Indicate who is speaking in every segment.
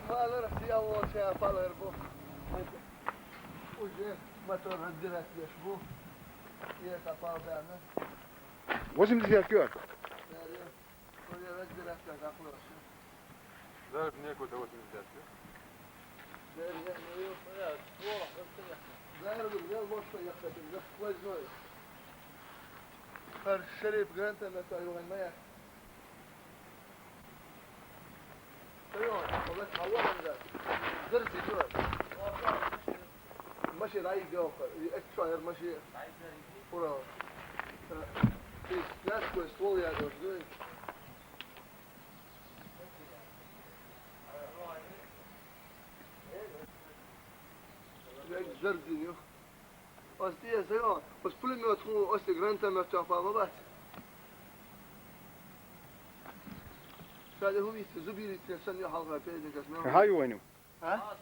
Speaker 1: allora siamo a Palermo. Oggi motor direto bu. Yer kapalı bana.
Speaker 2: Возьмем взять кёрк.
Speaker 1: Oraya direto kaplı.
Speaker 2: Зараз некуда 80.
Speaker 1: الشريف جرانتا ما تعيوها المياه تعيوها والله تحوها من ذا درسي جوا ماشي رايق جوفر اكتشاير ماشي ورا في ناس كويس طول يا دوش دوي زردينيو أصلي سيا بس كل ما تكون أصلي جرانتا ما تعرفها ما بس هذا هو زبيري تسني حلقة بيدك اسمه
Speaker 2: هاي وينو؟
Speaker 1: ها؟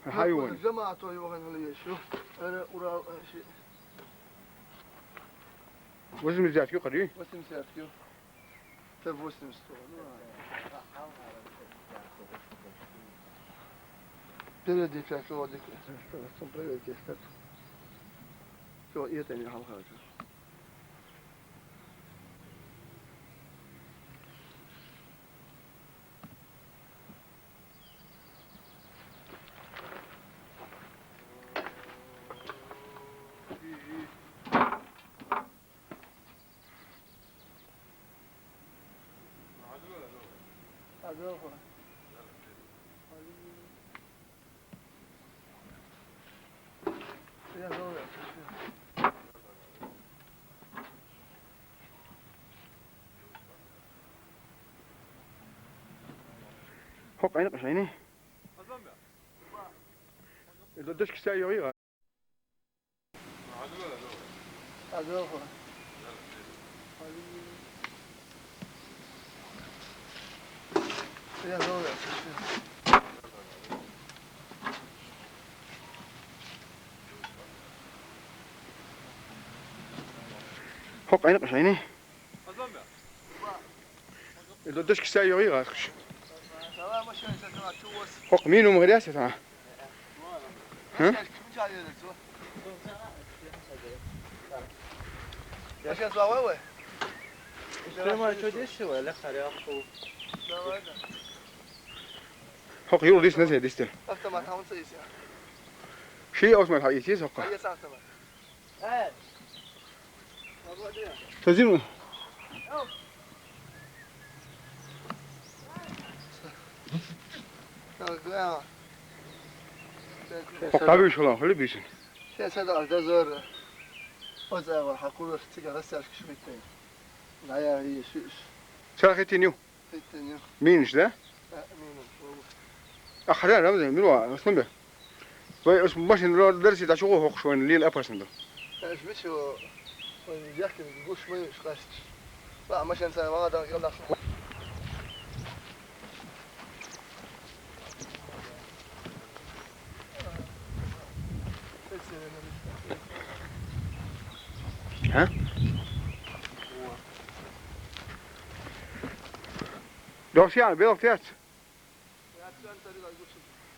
Speaker 2: هاي وين؟
Speaker 1: جماعة توي وغن اللي يشوف أنا ورا شيء
Speaker 2: وزن زيادة كيو قدي؟
Speaker 1: وسم سافيو تف وسم ستور بلدي تاكلوا ديك صبري كيف شو يتني حلقة
Speaker 2: حق عينك عشاني. إذا دش كسائي يغير. حق عينك عشاني. إذا دش كسائي يغير. حق مين ومغرياسة ترى. ها؟
Speaker 1: عشان صواوي
Speaker 3: ما شديش ولا خريقه
Speaker 2: حق يورو ديس نزل ديستر.
Speaker 1: أفتح ما تهون سيسي
Speaker 2: شيء أوسمع الحقيقة شيء حق.
Speaker 1: هي ساعة سما
Speaker 3: ايه
Speaker 2: تزين. حق تعبي شو الله خلي بيشن.
Speaker 1: يا سيد أردزور وزع والحقول اختيار رسالة كشميتين لا يا هي شوش
Speaker 2: شاركتي نيو.
Speaker 1: ستين
Speaker 2: مين إيش ده؟ أخرين رمزي منو اسمه ده؟ وي اسمه ماشي درسي تشوفه حق شوين اللي الأبرسن ده.
Speaker 1: ايش بيشو يحكي يقولش ما يشقاش لا مش انت ما هذا يلا
Speaker 2: ها؟ ده سياعة بيضة تيات.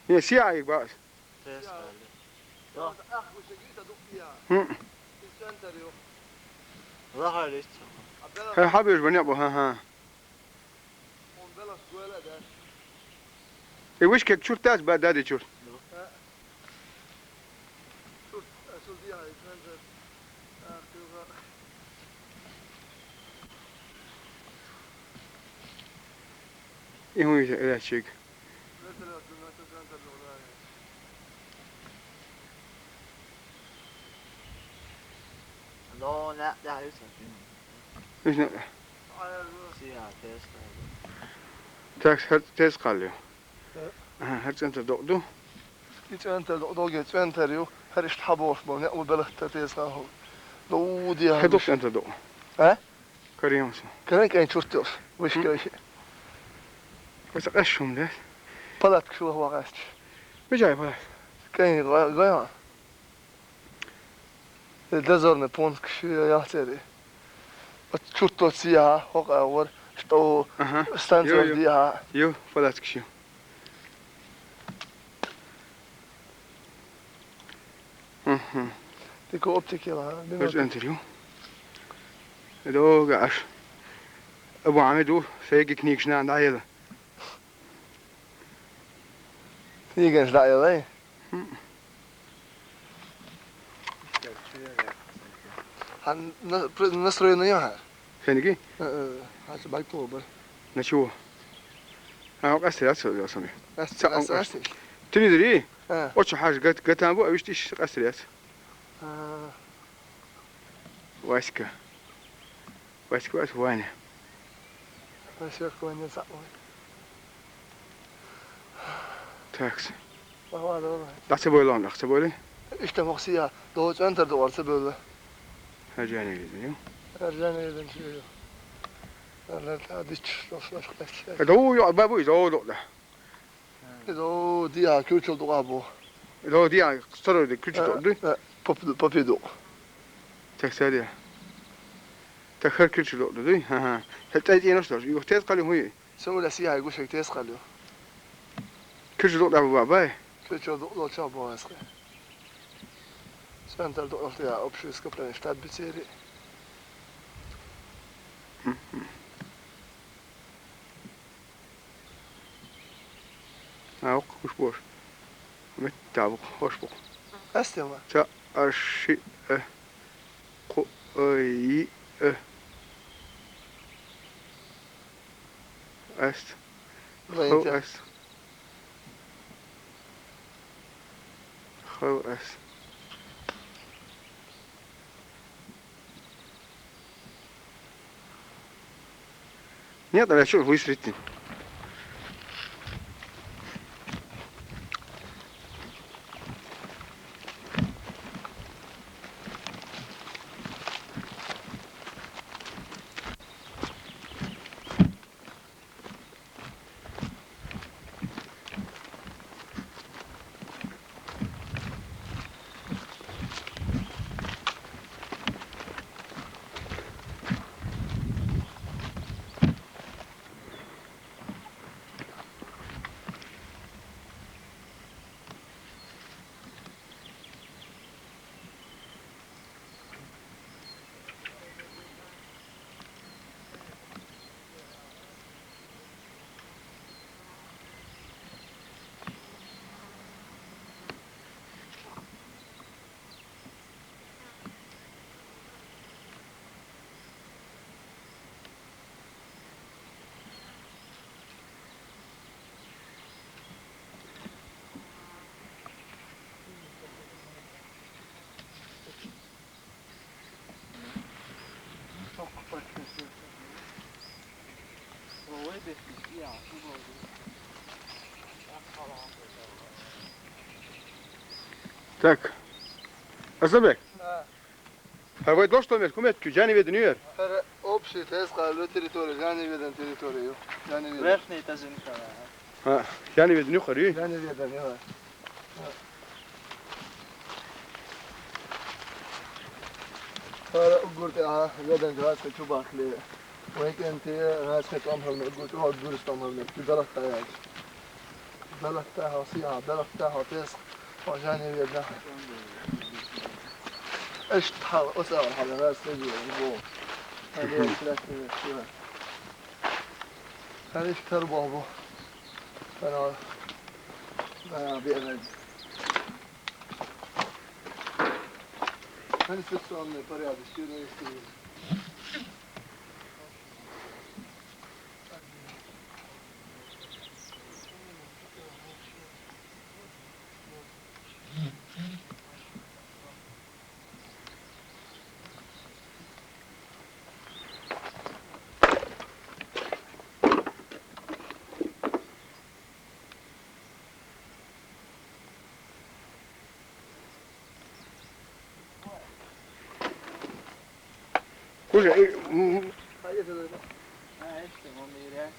Speaker 2: هي سياعة بس.
Speaker 3: ظهر ليش
Speaker 2: هاي حبيش بني أبو ها. إيه وش كيك شورت تاس بعد هذه شورت. إيه هو إذا شيك.
Speaker 3: لا لا ده لسه
Speaker 2: إيش نا؟
Speaker 3: سيا
Speaker 2: تاكس تاس قاليو. هرت أنت دو.
Speaker 1: أنت دوجت أنت ريو هرش تحبوش بنا وبلغت تيسنا هو دي
Speaker 2: هدوك أنت دو.
Speaker 1: ها؟
Speaker 2: كريم سو.
Speaker 1: كان كاين شورتوس وش كاين
Speaker 2: بس قشهم ده.
Speaker 1: بلاتك شو هو غاست
Speaker 2: بجاي بلا.
Speaker 1: كاين غايا الدزور نبونك شو يا تري شورتوس يا هو أول och
Speaker 2: Aha.
Speaker 1: stanser
Speaker 2: Jo.
Speaker 1: de har.
Speaker 2: Jo, podatki. Mhm.
Speaker 1: Det går upp till killar.
Speaker 2: Vart انت اليوم؟ لو قاش ابو عمدو فيك كنيك شنا عند عيله.
Speaker 1: Ingen slager dig. Han nastrojen är här.
Speaker 2: فينيكي؟
Speaker 1: Han är bara på bara.
Speaker 2: نشوه. اه قصر اسود يا سمي.
Speaker 1: Nästa.
Speaker 2: تريدري؟
Speaker 1: اه.
Speaker 2: وش حاجه قت ابو اوشتيش قصر ياس. واسكا. واسكا واسوانه.
Speaker 1: Jag ska komma in samma.
Speaker 2: تاكس.
Speaker 1: Vad var det då?
Speaker 2: تحسبوا لون تحسبوا لي؟
Speaker 1: İşte moxiya. Doğu enter doğarsa böyle.
Speaker 2: هاجاني فيديو.
Speaker 1: Ercan edin şey. Eller hadi çıkış.
Speaker 2: هذا هو يقعد بابو يزود له.
Speaker 1: Då de har kultur då abo.
Speaker 2: هذا هو دي صاروا دي كل شيء
Speaker 1: Papido.
Speaker 2: تاكس هذه. تاخر كل شيء دي ها. حتى يجي نشطر يختار قال هو
Speaker 1: Sen öyle siyah göçek şey tez kalıyor.
Speaker 2: كل شيء ابو بابا.
Speaker 1: Kultur då çabo eski. Center då ortaya uppskyska på den stadbetseri.
Speaker 2: اه وش بوش. متعبق وش بوش.
Speaker 1: Ästema.
Speaker 2: أشي قوي أست خو
Speaker 1: Inte.
Speaker 2: أست خو أست نقدر أشوف ويش ريتين Tak. Asabek. Har varit lost om kom ett Johnny vid nu.
Speaker 1: Här uppsky tez kalıyor territorium. Yani veden territorium. Yani veden.
Speaker 3: Verfni tazin kara.
Speaker 2: Ha, Johnny vid nu خري.
Speaker 1: Yani veden ya. Här قلت اه veden جواز تشوف اخلي. وهيك انت ناس كتامر من قلت اه درست امر من درست يعني. درستها وصيها درستها تز وجاني veden. ايش تحاول اسال على ناس تجي يبغوا هذه ثلاثة شهور هذه اشتر بابا انا بيعمل هذه ست عمري طريقة بشتري يشتري
Speaker 2: Kuže,
Speaker 1: هاي هذا
Speaker 3: Nej, işte man blir det.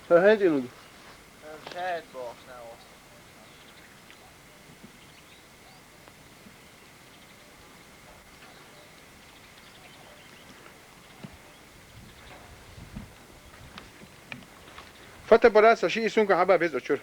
Speaker 2: här är det nog.
Speaker 3: Kärd bak när oss.
Speaker 2: Fata barasa shi sun ka haba bez ochur.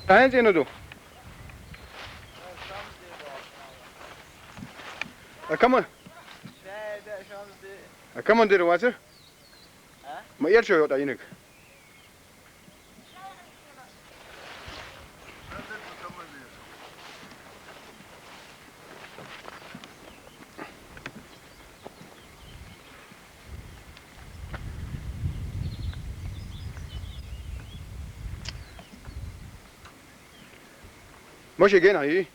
Speaker 2: Ahen zeno do. Come on dir water. Ma yer show da yinik. ماشي جينا هي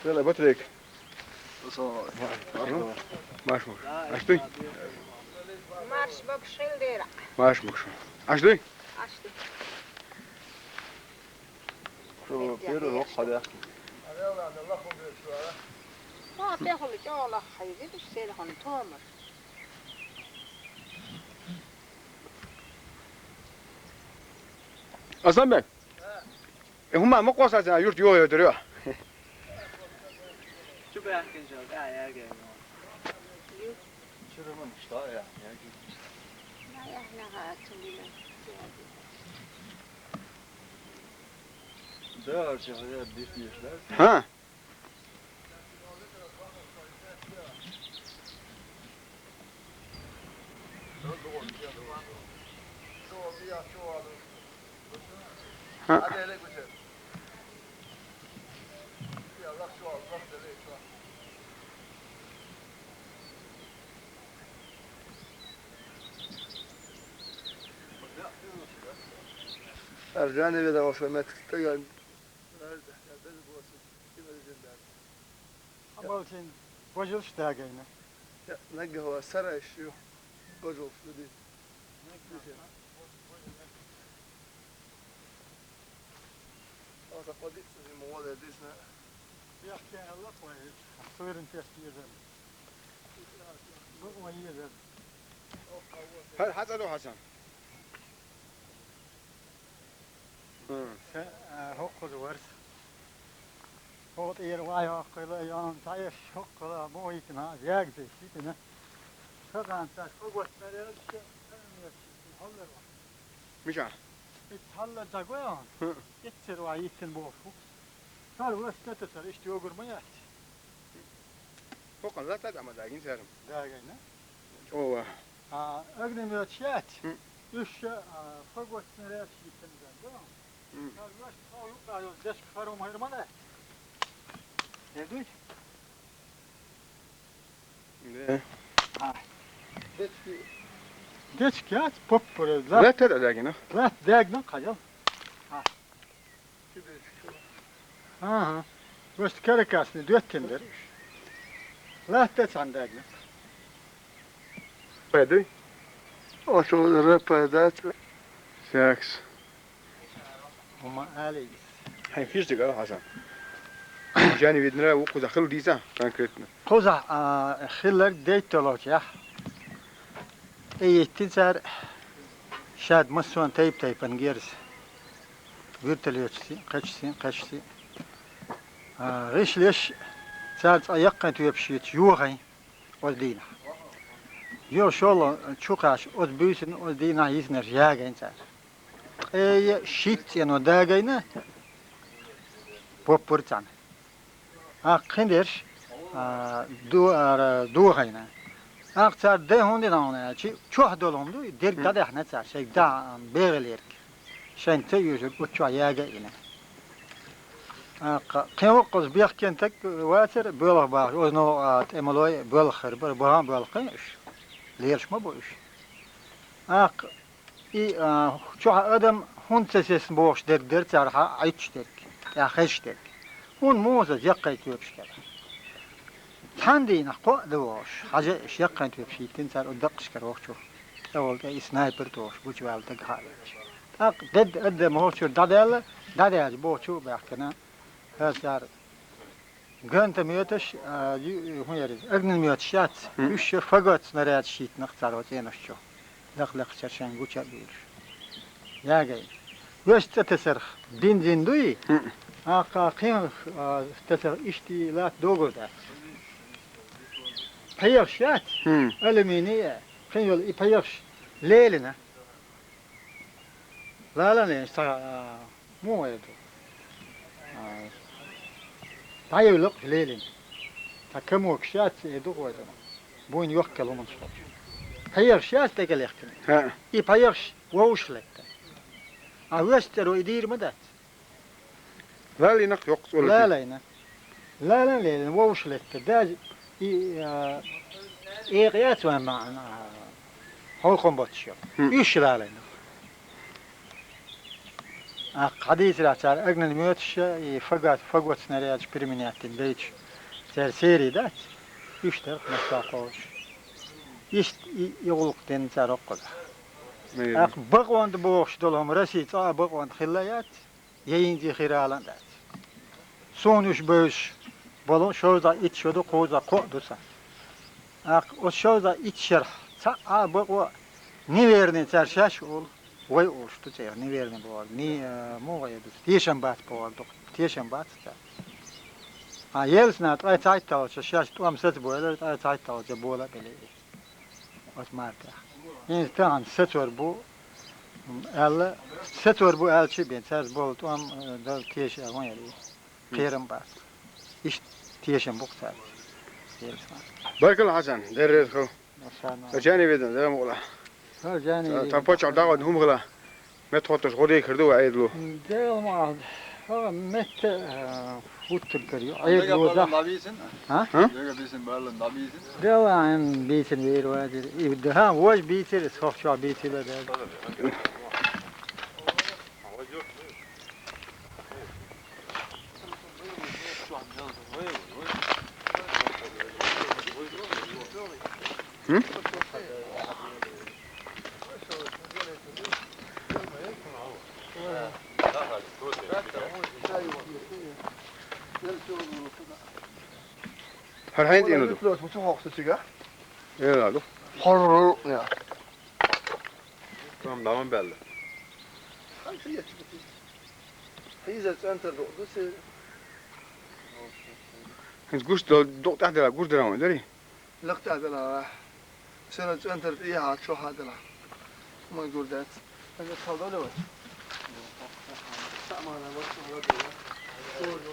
Speaker 2: يلا بطريق ماش مش اشتي
Speaker 4: مارش بكشل ديرا
Speaker 2: ماش مش اشتي
Speaker 4: اشتي
Speaker 3: شو بيرو الوقت هذا
Speaker 4: ما تاخذ جوله حيزيد السيل هون تومر
Speaker 2: اصلا هم ما قوس على يورت يو يدري
Speaker 3: شو بيحكي جاب يا جاي شو من اشتاق يا
Speaker 4: لا احنا هاتوا
Speaker 3: ده شغال بيفيش
Speaker 2: ها
Speaker 1: ارجعني بدا وفمت تقعد
Speaker 5: أبغى وجل شتاقينا
Speaker 1: نقه هو سرع الشيوخ قجل فدي هذا قديس في مواد ديسنا
Speaker 5: يحكي الله كويس صير انت يحكي ذا
Speaker 2: هل حسن وحسن
Speaker 5: هقل ورث هو طير وايا قيل يوم تعيش هقل مويتنا ياجز شيتنا فقط انت قوة مريض
Speaker 2: مش عارف
Speaker 5: يتحلل دقوان يتصير وعيتن بوفو قال ولا ستتصل ايش تيوغر ما يحكي
Speaker 2: فوق لا تدعم داقين سالم
Speaker 5: داقينا
Speaker 2: اوه
Speaker 5: اقدم يتشات يش فقوة مريض شيتن دقوان قال واش او يقعد دش كفروا مهر ما يحكي يدوي
Speaker 2: ده
Speaker 1: بيت في
Speaker 5: geç geç pop böyle.
Speaker 2: لا ترى داقنا
Speaker 5: Lat degna kajal. Ha. Göst kerekasını dötkendir. Lat da san degna.
Speaker 2: بدوي
Speaker 1: O şu röpedet.
Speaker 2: ساكس
Speaker 5: Ama ali.
Speaker 2: هاي فيش دقة حسن جاني بدنا وقو دخل ديزا كان كرتنا
Speaker 5: Koza xiller deytoloç ya. Eğitim şad masson taypan gers. Virteliyorsun, kaçsın. Rişleş saat ayakkan tüyepşiyet yuğay ozdina. Yo şolla çukaş od büyüsün ozdina yizner yağın sar. Şit yani dağayna popurtan. Kindir duğayna. Aktar de hondi dağına çi çok dolundu der dada hna sar şey da beğelir. Şente yüzü uçwa yaga ine. Qiyamqız biyaqken tek water bölq bağ onu emoloy bölxır bir bağ bölqış. Leerşma bu iş. Çok adam hun ses boş der tarha ayç der. Ya xeş der. Hun moza yaqay tüpşker. Tandina qo'dosh haja shaqan tüpşitin sar udaqşker oqçu. Avvalda sniper toş bu çvalda qalış. Ded moçur dadel boçu baqana. Hazar Gönte müthiş, hon yeriz. Ögnen müthiş yat. Üç fagot snarad şit naqtar o tenaşço. Laqlaq çarşan guça bir. Ya gay. Göste teser benzin duy. Qim teser iştilat dogurda. Payaq şat. Alüminiye. Qiyol ipayaq leylina. La ne sta mu edo. Payoluk leylin. Takamuk şat edo koydu. Boyun yok kalımın şu. Payaq şat tekelektin.
Speaker 2: ها
Speaker 5: İpayaq wawşlekte. Avestero idirmadat.
Speaker 2: لا لي نق يقص ولا
Speaker 5: La layna. La leylin wawşlekte. Da İğiyat ve ma'na. Holkon batışıyor. Üç la layna. Qadis raçar agnen müthiş fagot snariyaj priminatin beyç. Seri dat. Üç taraf mesafeş. İşte yolukten sarıqız. Baqwand boğuş dolam rasit baqwand xillayat. Yayınci xiralan dat. Son üç böş balon şoza it şoda qoza qodusa. O şoza it şer. Baqwa niverni çarşaş ol. Vay oluştu çayır, ne verin bu ol, ne muğaydı, teşen bat bu oldu, teşen bat da. Yelsnat, ay tayt tavça, şaş tuam set bu eller, ay tayt tavça bu ola bile. Osmarta. İnsan setör bu, elle setör bu elçi ben, ser bol tuam da teşen var ya, perim bat. İş teşen bu kadar. Yelsnat.
Speaker 2: بارك الله حسن دير خو
Speaker 5: Maşallah.
Speaker 2: جاني بدنا ده مولا
Speaker 5: Hocam.
Speaker 2: تنفوش على دعوة هم غلا ما تحطش غودي كردو عيد له
Speaker 5: Del mal. Ha mette futur kariyo. Ayıp loza. Ha?
Speaker 3: Lega bizim Berlin nabizin.
Speaker 5: Del an bitin ver vadir. İbda ha voj bitir sohça bitir de.
Speaker 2: هالحين تينو دو
Speaker 1: Flört mot hoxta tyga.
Speaker 2: يلا دو
Speaker 1: Horror ja.
Speaker 3: Tamam daman belli.
Speaker 1: Hiza center do se
Speaker 2: انت قوش دو تحت لا قوش دراما دري
Speaker 1: laqta dala. Sena center iha şu hadala. Ma gurdat. Ana salda da var. Tamam ana bak salda.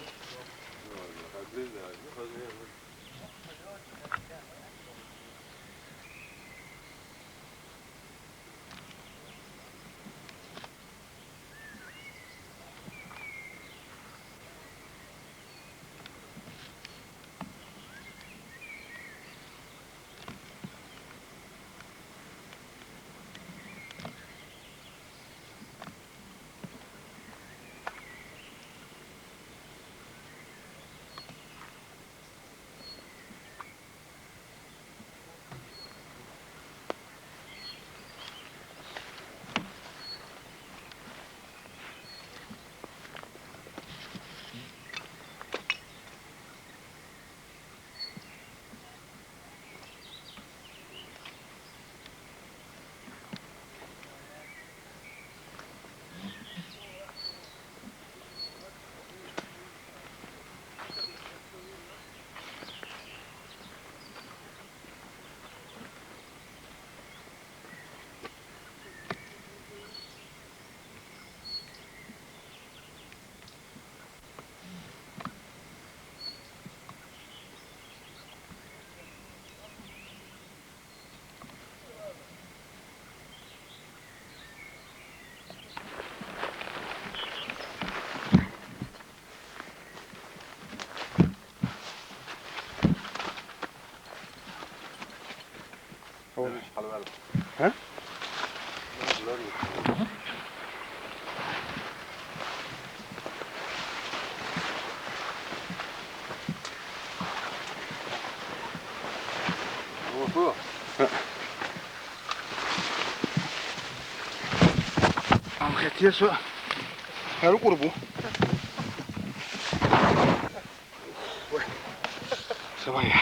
Speaker 2: Ha?
Speaker 3: Bu.
Speaker 2: Am khatiya so. Haru qurbu. Sabaya.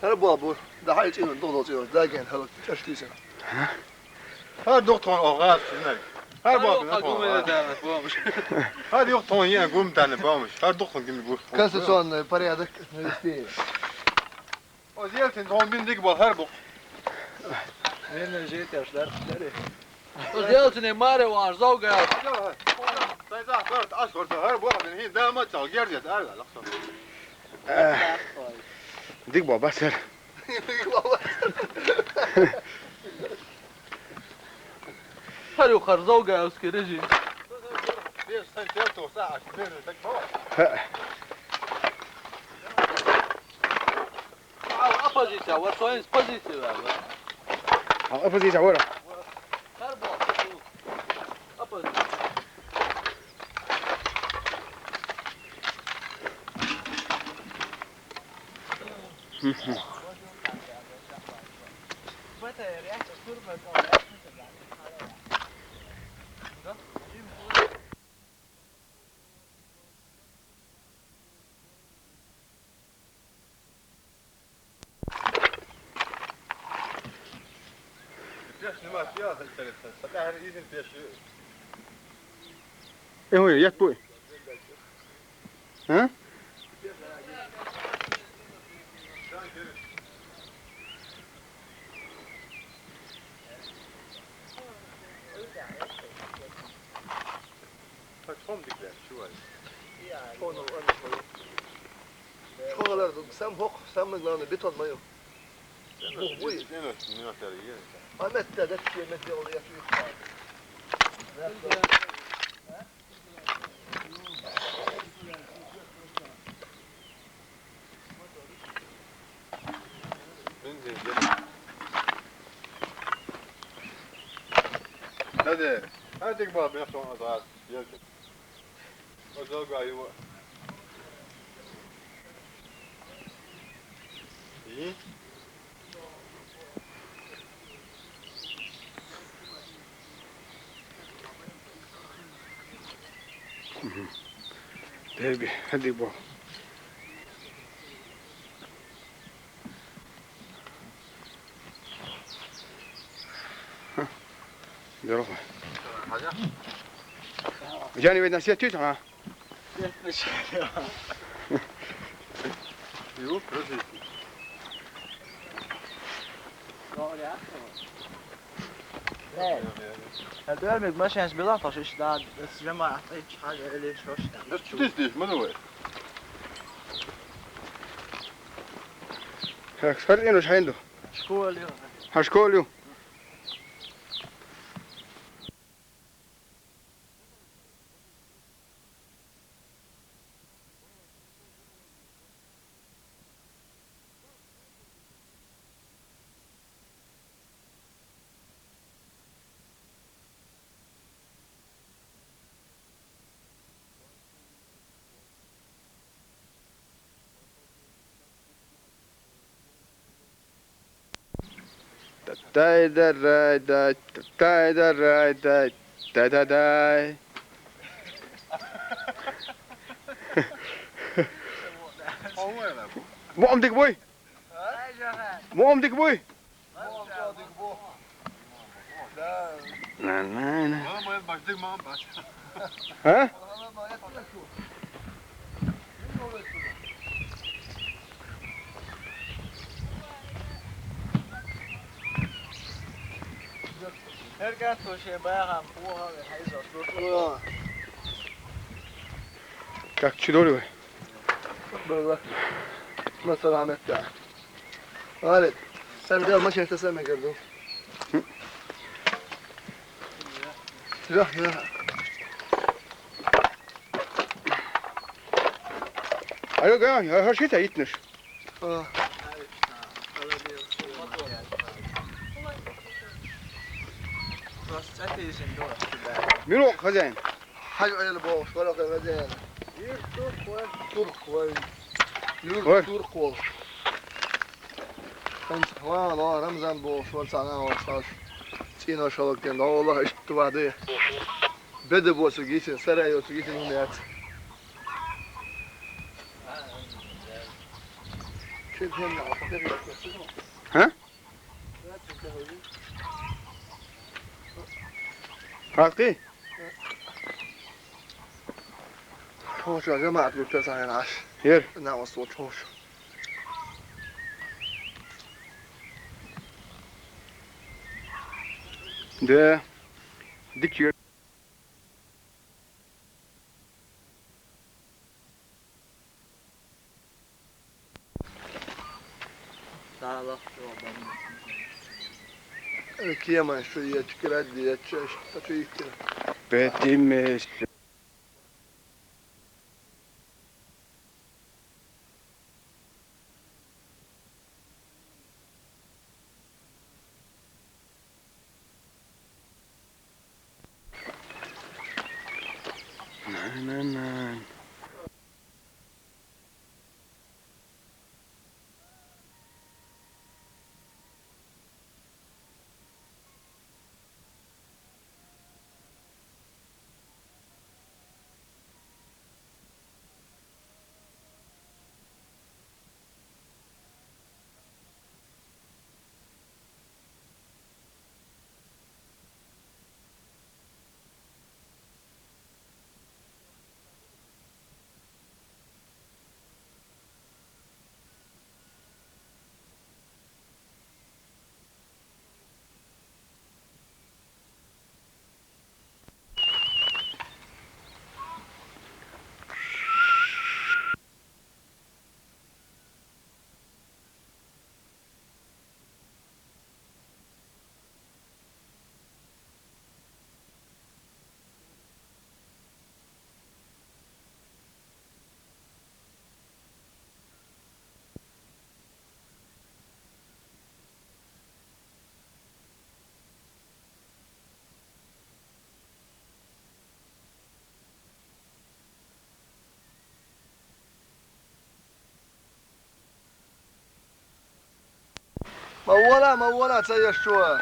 Speaker 1: هلا بابور ده حاجة إنه ضغط إنه داقين هلا تشتيسه
Speaker 3: Her doktor ağat sinek. Her bakın Her doktor yine gum tane bağmış. Her doktor gibi bu.
Speaker 1: كاسة سون بريادك نستي
Speaker 3: O ziyaretin 10 bindik bal her bok.
Speaker 6: Deeltje in Mario aan zo geld.
Speaker 3: Zij zegt kort als kort her bok en hier daar moet al gerjet er laksan.
Speaker 2: Dik baba ser.
Speaker 6: Har je gar zo geld skiriji.
Speaker 3: Bir sen terto saat bir tek bak.
Speaker 6: Oppositie, wat zo eens positie wel.
Speaker 2: Apa zai jawara.
Speaker 6: Her bu. Oppositie.
Speaker 3: Yaş numara ya sen. Sakar izin peş.
Speaker 2: Hur yat boy. Ha?
Speaker 3: Kaçmam dikler şu var.
Speaker 1: شغل سام هوق سام مغلان بيتون مايو
Speaker 3: Bu ne olsun ne yapar ya.
Speaker 1: أمت تدك مت يقول يا
Speaker 3: Benzin gel. Hadi. Hadi bak ben sonra azat. Gel. O da gayı var. İyi.
Speaker 2: Derbi. Hadi bu. يروح
Speaker 3: Haja.
Speaker 2: جاني بدنا سيتيت ها
Speaker 3: Yok, proje.
Speaker 6: Het maar zijn beland als is daar. Dat is maar echt حاجه اللي شوش.
Speaker 3: Das ist ما هو.
Speaker 2: هاك فرق انه ايش عنده
Speaker 6: School joh.
Speaker 2: هشكوليو داي داي داي داي داي داي داي داي داي مو عمدك بوي مو عمدك بوي لا لا لا
Speaker 3: ما başlık mı baş.
Speaker 2: ها
Speaker 6: Herkes o şey bayağı bu abi hayır
Speaker 2: как чудовище
Speaker 1: بالله مثلا عملتها غالب سنة ما شفت سمك قبل رحنا
Speaker 2: Ayo ga her şey de gitmiş.
Speaker 6: راست تيجن دور
Speaker 2: Miro kazan.
Speaker 1: حاجة على البوش ولا غزال ترقوي
Speaker 2: Var.
Speaker 1: ترقوي انت والله رمزان بوش والسنة والصاش سينا شالك كان والله اشتو بعديه بده بوش جيسين سرعي وتجيسين هناك شد هنا
Speaker 2: Ha? Farkı.
Speaker 1: حوش يا جماعة تقول تسعين عش
Speaker 2: Yer.
Speaker 1: نعم الصوت حوش
Speaker 2: De. Dik yer.
Speaker 6: تعال
Speaker 1: كيما شوية كراد دي تشيك
Speaker 2: Betim. Nan.
Speaker 1: مولا تسير شوية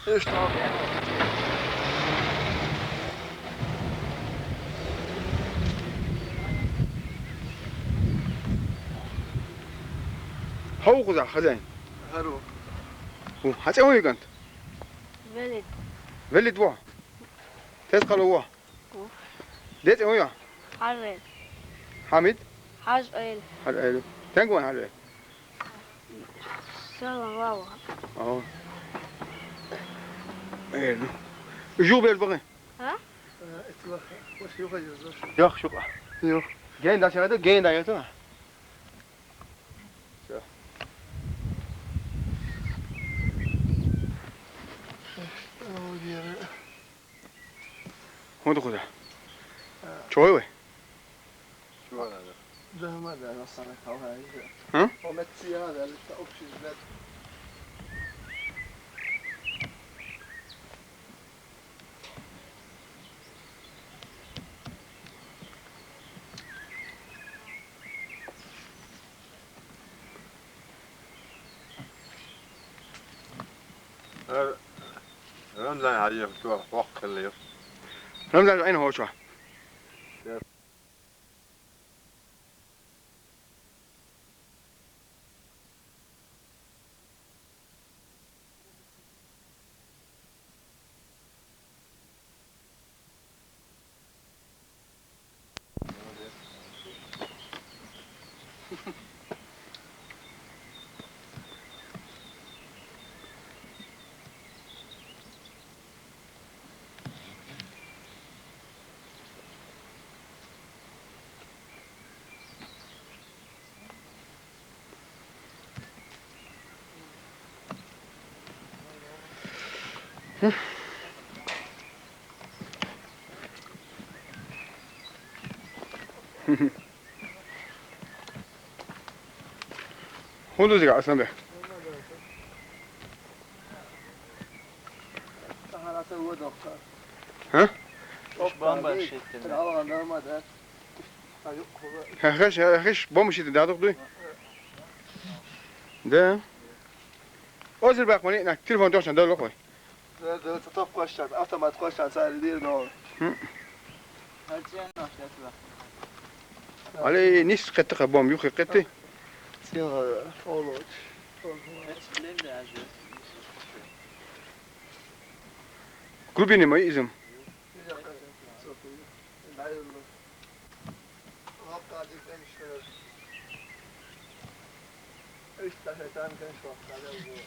Speaker 1: ايش تعمل
Speaker 2: Hau kuza kazan.
Speaker 1: هرو
Speaker 2: Bu hatsa oy gant.
Speaker 4: ولد
Speaker 2: Velid wa. Tes qalu wa. Det oy.
Speaker 4: حرل
Speaker 2: Hamid.
Speaker 4: حاج قيل
Speaker 2: Hal alu. Tangwan hal.
Speaker 4: سلام واو
Speaker 2: Oh. Elu. Jo bel bagay.
Speaker 1: وش يخرج
Speaker 2: Yok şuk.
Speaker 1: يو
Speaker 2: Gen da çanadı gen da yatı. Hodu kuza. Çoy we.
Speaker 3: شو هذا؟
Speaker 1: ده ما ده انا صار هاي
Speaker 2: ها؟
Speaker 1: ومتسي هذا اللي اوبشن بلاد
Speaker 3: رمزان عليه فتوى وقت اللي
Speaker 2: Ramzan aynı hoşa. هون دوزي اصلا به
Speaker 1: حالات هو دكتور
Speaker 2: ها
Speaker 6: بام باشید
Speaker 1: الان نرمده
Speaker 2: خش بومشي دادق دوي ده اوزر باقوني انك تليفون دوشن دول اخوي
Speaker 1: ده تطف قشت автомат قشت سعر دير نور
Speaker 6: هاتين ناشيات بقى
Speaker 2: علي نيس قطه بوم يخي قطي
Speaker 1: سين فولوت
Speaker 6: اتسلم ده عجز
Speaker 2: قلبيني ما يزم
Speaker 1: ايش تحتاج كان شو على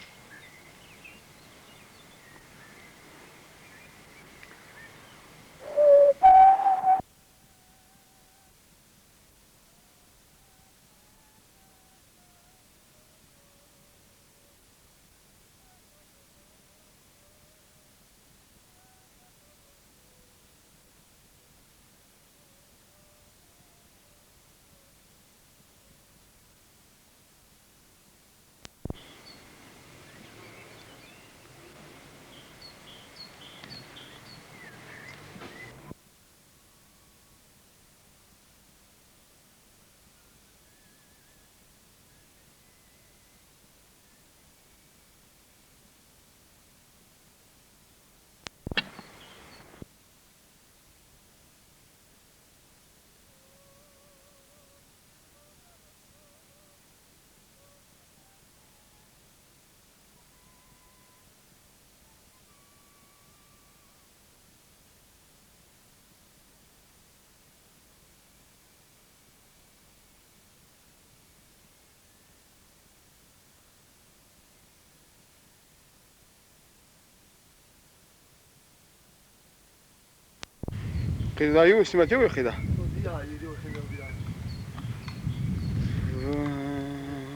Speaker 2: كده يو سمعتي ولا كده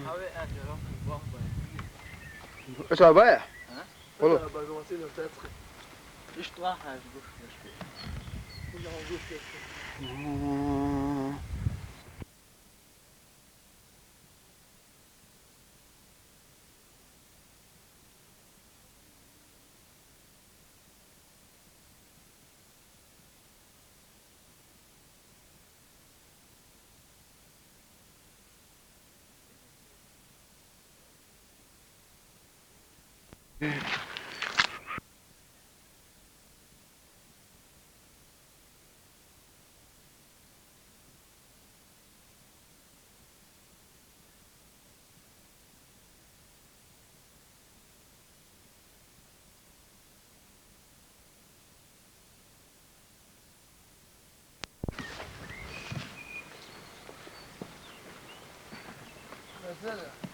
Speaker 6: هاوي اجرام بام
Speaker 2: ايش بايع
Speaker 1: والله
Speaker 6: ايش واحد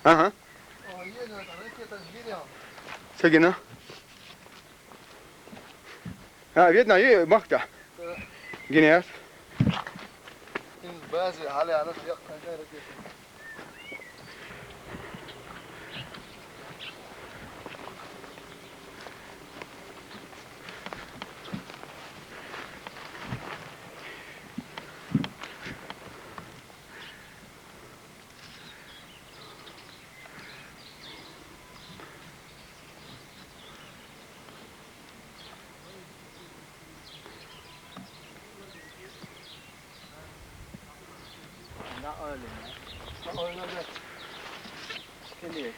Speaker 2: اها سجنا ها بيدنا يي مقطع جنيات
Speaker 1: بازي علي على يقطع غير
Speaker 6: لا اولي كليش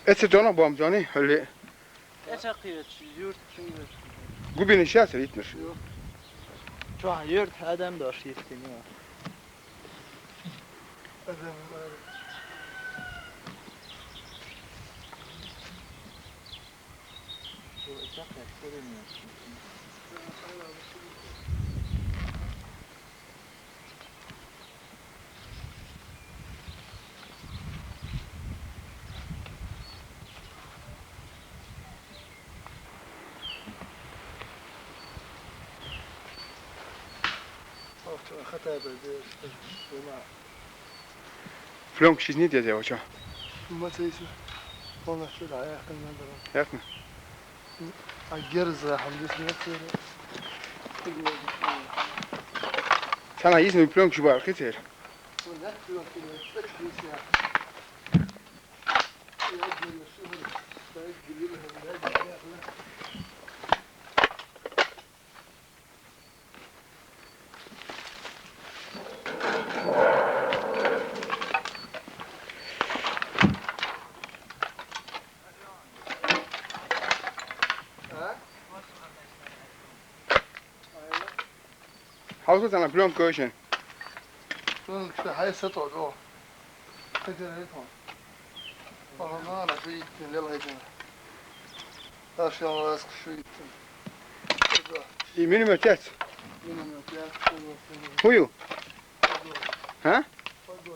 Speaker 2: اتسجنا بوم جاني اللي
Speaker 6: اتقيت يورت شنو
Speaker 2: قبين الشاسر يتمر
Speaker 6: شو يورت ادم داشت يستني
Speaker 1: أذن أخذتها بالبيت.
Speaker 2: فلان كشيز نيت يا زي وشا
Speaker 1: ما تيسو. والله شو العيا خلنا ندرا.
Speaker 2: ياكنا
Speaker 1: الجرز راح ندوس نفسه.
Speaker 2: سانا يسمي فلان كشو بار كتير
Speaker 1: ولا شو كذا تكفيس يا. يا أجل الشهر. تأجل لهم هذا.
Speaker 2: حاولت أنا فلان كوشن
Speaker 1: شلون كذا هاي ستة جوا. كذا هيكون. والله ما أنا شوية يلا هيك. أشياء راسك شوية.
Speaker 2: يمين مرتاح
Speaker 1: من
Speaker 2: هو ها هو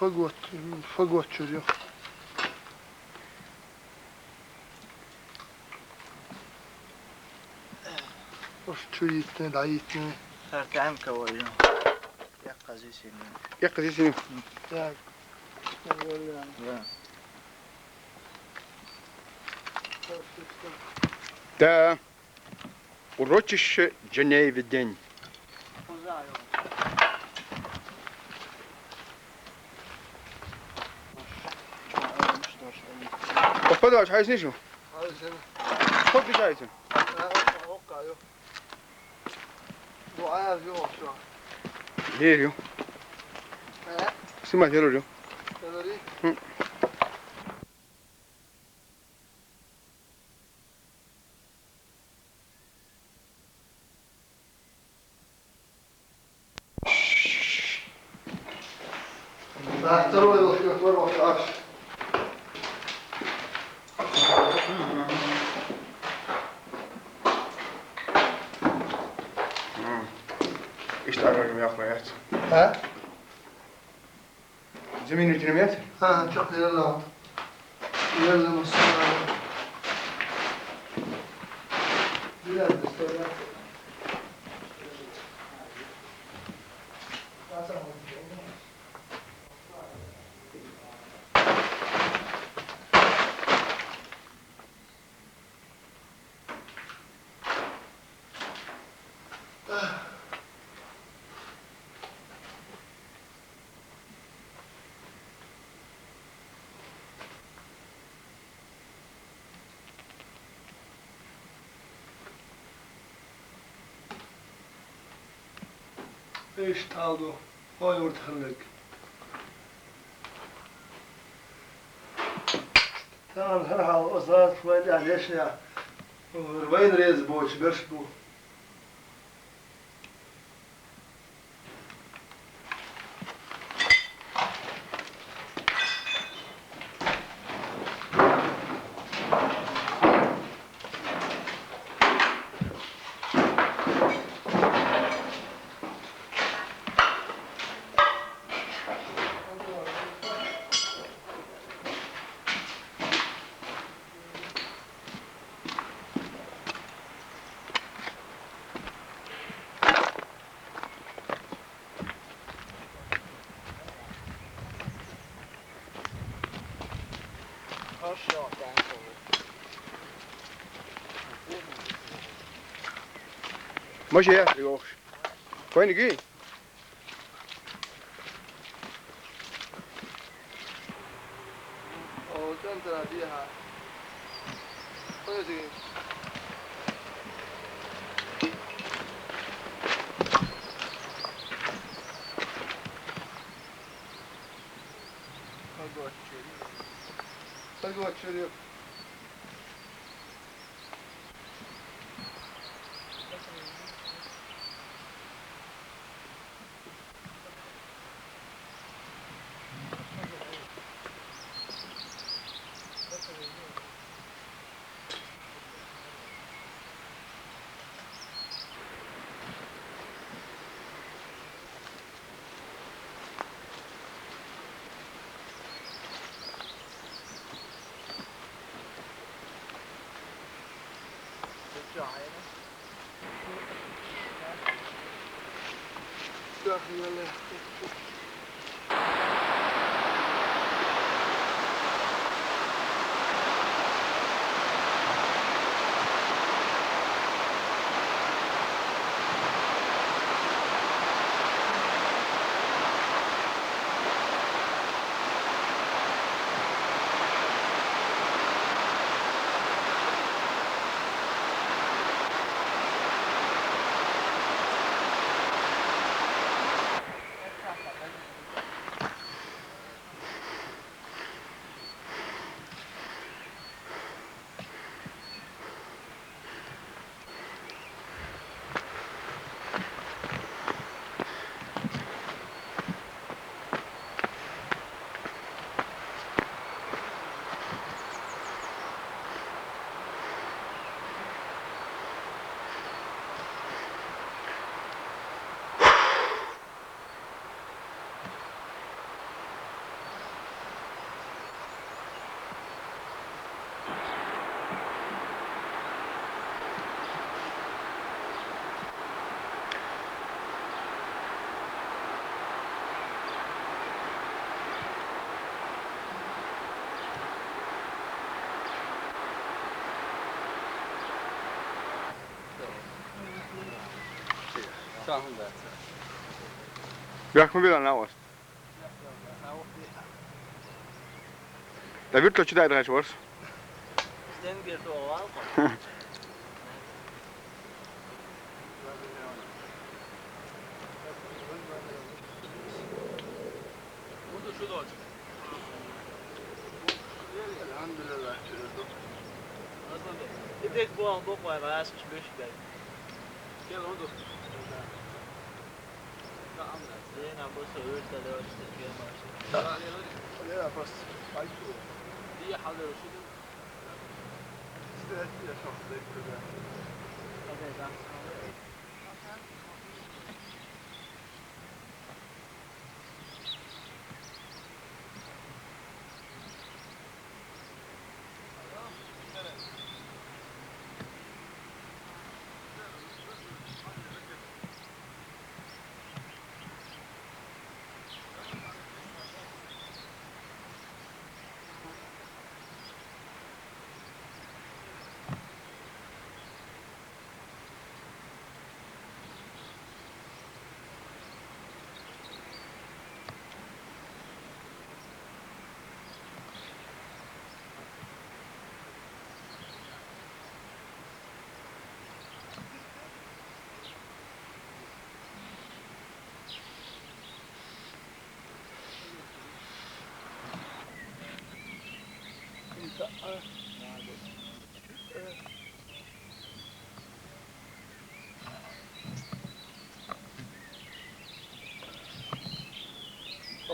Speaker 2: هو
Speaker 1: فقوة شريو وش شويتني دعيتني
Speaker 6: هرتعم كويلو يقزي سنين
Speaker 2: يقضي سنو
Speaker 1: ياك
Speaker 6: لا
Speaker 2: دا وروتش جنيف الدين وفضل عايز نشوف
Speaker 1: هذا شنو
Speaker 2: خد جايزه
Speaker 1: أوقع يو دعاء يو شو
Speaker 2: ليريو سمعت ليريو
Speaker 1: تدري راح تروي وتروح تعرف
Speaker 2: ايش تعرف يا اخويات
Speaker 1: ها
Speaker 2: زمين الجنميات
Speaker 1: ها شوف يلا يلا مصر بلاد استوى ايش تعالوا هاي ورد خلق تمام هرها وصلت شوية عليش يا وين ريز بوش برش بو
Speaker 6: aşağı tane olur.
Speaker 2: ماشي يا يوخش وين جاي
Speaker 1: او كم ترى فيها طيب تقعد شريف داخل يلا
Speaker 2: Jak mu wieder naus. Da wird doch wieder recht was.
Speaker 6: Den bir doğal. Burada şu da olacak.
Speaker 1: الحمد لله
Speaker 6: Aslında bir tek bu an bok var. Ayas çıkmış gel. Gel onu da. Tamam da. Zeyn abi söylüyor da da işte gel başla.
Speaker 1: لا بس عايزه
Speaker 6: دي حاضر شو
Speaker 1: استاذ يا شخص زي كذا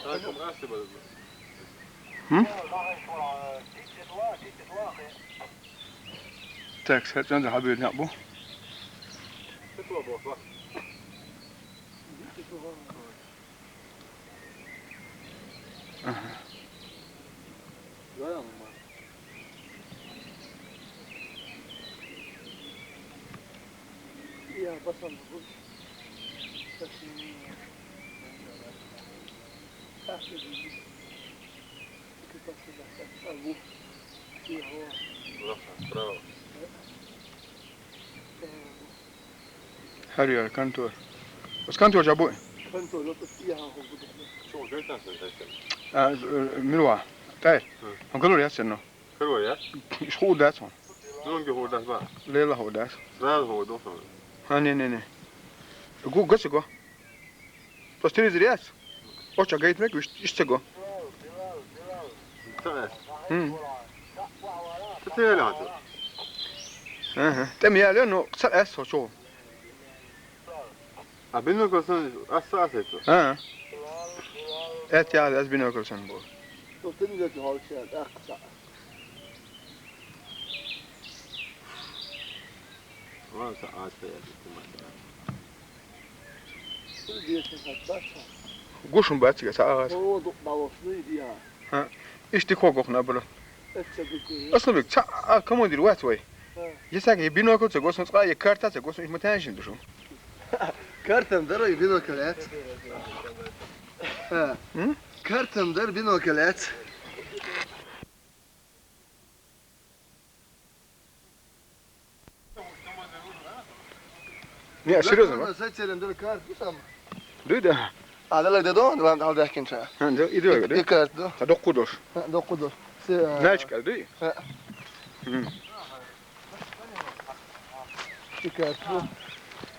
Speaker 3: راكم غاسي بدل
Speaker 2: Tak, så jag har bjudit på.
Speaker 3: تطلع بوك بس
Speaker 6: Böyle mi?
Speaker 1: يا بصل بس تاخذ كيف بس
Speaker 3: Bravo.
Speaker 2: Här gör kantor. Vad ska kantor jobba?
Speaker 1: كنت لطف فيها هو
Speaker 3: شو جاي تنسى
Speaker 2: Milwa. Där. Han kallar det sen då.
Speaker 3: حلوة يا
Speaker 2: Skol där så.
Speaker 3: لونجي هو ده بقى
Speaker 2: Lilla hår där.
Speaker 3: سراد هو ده
Speaker 2: Ha nej. Gå gå så gå. Fast det är det. Och jag gait mig just gå.
Speaker 3: تعال
Speaker 2: Mm.
Speaker 3: تتهيأ له
Speaker 2: Aha. Tem ya leno sal es så.
Speaker 3: أبينك أصلا أساسيته
Speaker 2: Ha. Et ya az binokul sen bu.
Speaker 1: قلت لك هالشيء أقصى
Speaker 3: ما ساعات فيها
Speaker 2: Guşun batı sağa.
Speaker 1: هو ضوافني ديها
Speaker 2: İşte kokokna bula.
Speaker 1: أتسبك
Speaker 2: Aslında bak kamu dir wat way. Yasak binokul sen gosun tsaya karta sen gosun mutanjin düşün.
Speaker 1: كارتم در بينوكلات ها كارتم در بينوكلات
Speaker 2: Ne seriozum bak.
Speaker 1: سجل در كارت بسام
Speaker 2: Duyda.
Speaker 1: على لك دون ولا على ذاك انت
Speaker 2: Ha de idiyor gidi.
Speaker 1: كارت دو
Speaker 2: Ta dokudur.
Speaker 1: دو قدر
Speaker 2: Ne çıkardı?
Speaker 1: كارت دو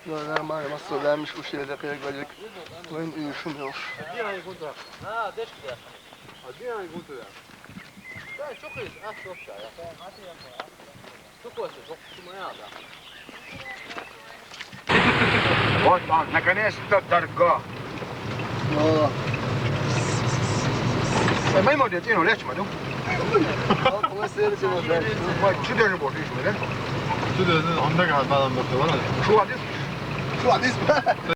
Speaker 1: لا ما مصر لا مش وش دقيقة قالك وين يشوم يوش
Speaker 6: Adina يكون ده. ها دش كده.
Speaker 3: أدينا يقول له
Speaker 6: لا شو كيس أصلا يا. شو كويس شو ما يعرف.
Speaker 2: Вот он, наконец-то торга.
Speaker 1: والله
Speaker 2: ما يمدي تينو ليش ما دو؟
Speaker 1: ما يصير شيء
Speaker 2: ما تشدر نبور ليش ما ده؟
Speaker 3: شو ده عندك على بعض المرتبات
Speaker 2: شو هذا؟
Speaker 1: شو عاد اسمه